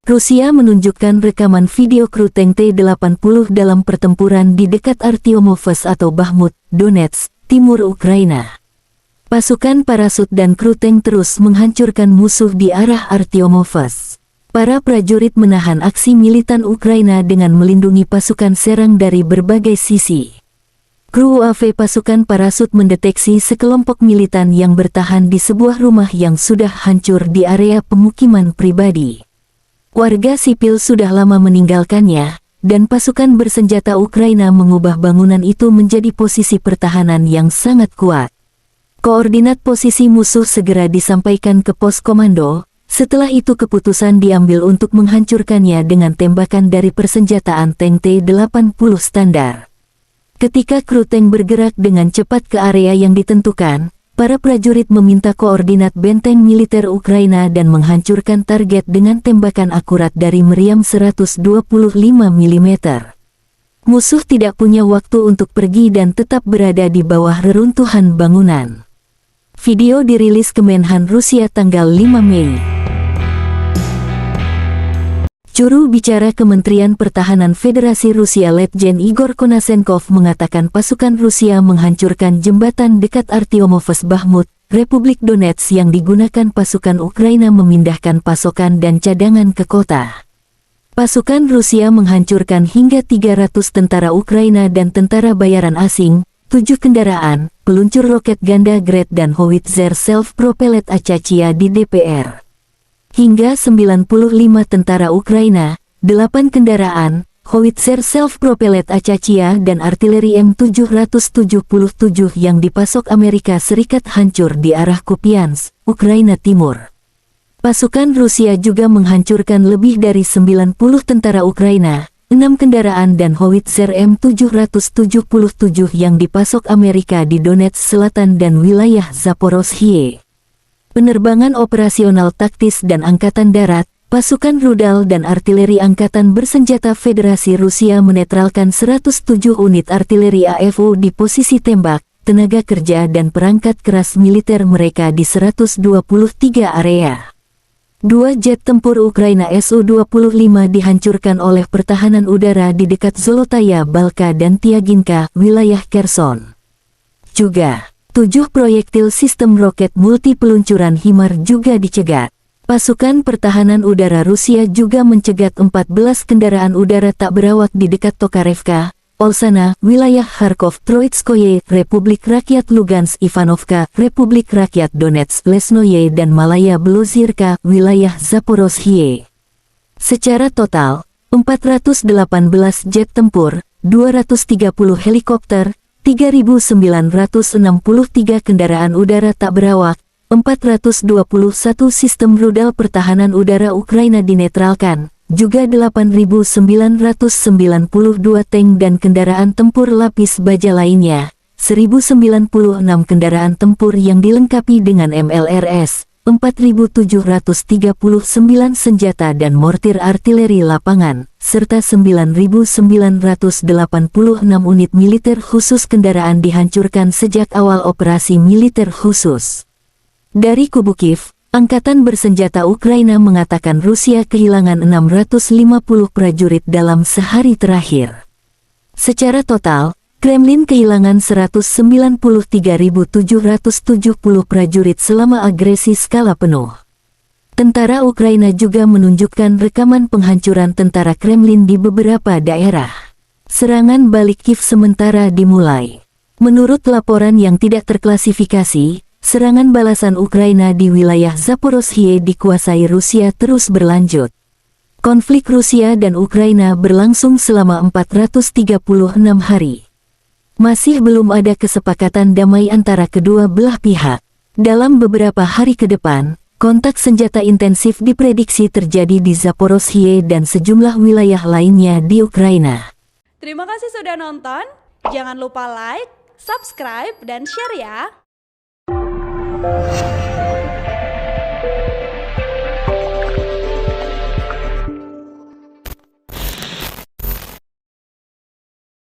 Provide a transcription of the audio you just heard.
Rusia menunjukkan rekaman video kru tank T-80 dalam pertempuran di dekat Artyomovsk atau Bakhmut, Donetsk, timur Ukraina. Pasukan parasut dan kru tank terus menghancurkan musuh di arah Artyomovsk. Para prajurit menahan aksi militan Ukraina dengan melindungi pasukan serang dari berbagai sisi. Kru UAV pasukan parasut mendeteksi sekelompok militan yang bertahan di sebuah rumah yang sudah hancur di area pemukiman pribadi. Warga sipil sudah lama meninggalkannya, dan pasukan bersenjata Ukraina mengubah bangunan itu menjadi posisi pertahanan yang sangat kuat. Koordinat posisi musuh segera disampaikan ke pos komando, setelah itu keputusan diambil untuk menghancurkannya dengan tembakan dari persenjataan tank T-80 standar. Ketika kru tank bergerak dengan cepat ke area yang ditentukan, para prajurit meminta koordinat benteng militer Ukraina dan menghancurkan target dengan tembakan akurat dari meriam 125 mm. Musuh tidak punya waktu untuk pergi dan tetap berada di bawah reruntuhan bangunan. Video dirilis Kemenhan Rusia tanggal 5 Mei. Juru bicara Kementerian Pertahanan Federasi Rusia Letjen Igor Konashenkov mengatakan pasukan Rusia menghancurkan jembatan dekat Artyomovsk Bakhmut, Republik Donetsk yang digunakan pasukan Ukraina memindahkan pasokan dan cadangan ke kota. Pasukan Rusia menghancurkan hingga 300 tentara Ukraina dan tentara bayaran asing, 7 kendaraan, peluncur roket ganda Grad dan howitzer self-propelled Achacia di DPR. Hingga 95 tentara Ukraina, 8 kendaraan, howitzer self-propelled Achacia dan artileri M777 yang dipasok Amerika Serikat hancur di arah Kupiansk, Ukraina Timur. Pasukan Rusia juga menghancurkan lebih dari 90 tentara Ukraina, 6 kendaraan dan howitzer M777 yang dipasok Amerika di Donetsk Selatan dan wilayah Zaporozhye. Penerbangan operasional taktis dan angkatan darat, pasukan rudal dan artileri angkatan bersenjata Federasi Rusia menetralkan 107 unit artileri AFU di posisi tembak, tenaga kerja dan perangkat keras militer mereka di 123 area. 2 jet tempur Ukraina Su-25 dihancurkan oleh pertahanan udara di dekat Zolotaya Balka dan Tiaginka, wilayah Kherson. Juga 7 proyektil sistem roket multi peluncuran HIMARS juga dicegat. Pasukan pertahanan udara Rusia juga mencegat 14 kendaraan udara tak berawak di dekat Tokarevka, Olsana, wilayah Kharkov, Troitskoye, Republik Rakyat Lugansk, Ivanovka, Republik Rakyat Donetsk, Lesnoye dan Malaya Belozirka, wilayah Zaporozhye. Secara total, 418 jet tempur, 230 helikopter, 3.963 kendaraan udara tak berawak, 421 sistem rudal pertahanan udara Ukraina dinetralkan, juga 8.992 tank dan kendaraan tempur lapis baja lainnya, 1.096 kendaraan tempur yang dilengkapi dengan MLRS, 4.739 senjata dan mortir artileri lapangan, serta 9.986 unit militer khusus kendaraan dihancurkan sejak awal operasi militer khusus. Dari kubu Kiev, Angkatan Bersenjata Ukraina mengatakan Rusia kehilangan 650 prajurit dalam sehari terakhir. Secara total, Kremlin kehilangan 193.770 prajurit selama agresi skala penuh. Tentara Ukraina juga menunjukkan rekaman penghancuran tentara Kremlin di beberapa daerah. Serangan balik Kiev sementara dimulai. Menurut laporan yang tidak terklasifikasi, serangan balasan Ukraina di wilayah Zaporozhye dikuasai Rusia terus berlanjut. Konflik Rusia dan Ukraina berlangsung selama 436 hari. Masih belum ada kesepakatan damai antara kedua belah pihak. Dalam beberapa hari ke depan, kontak senjata intensif diprediksi terjadi di Zaporozhye dan sejumlah wilayah lainnya di Ukraina. Terima kasih sudah nonton. Jangan lupa like, subscribe, dan share ya.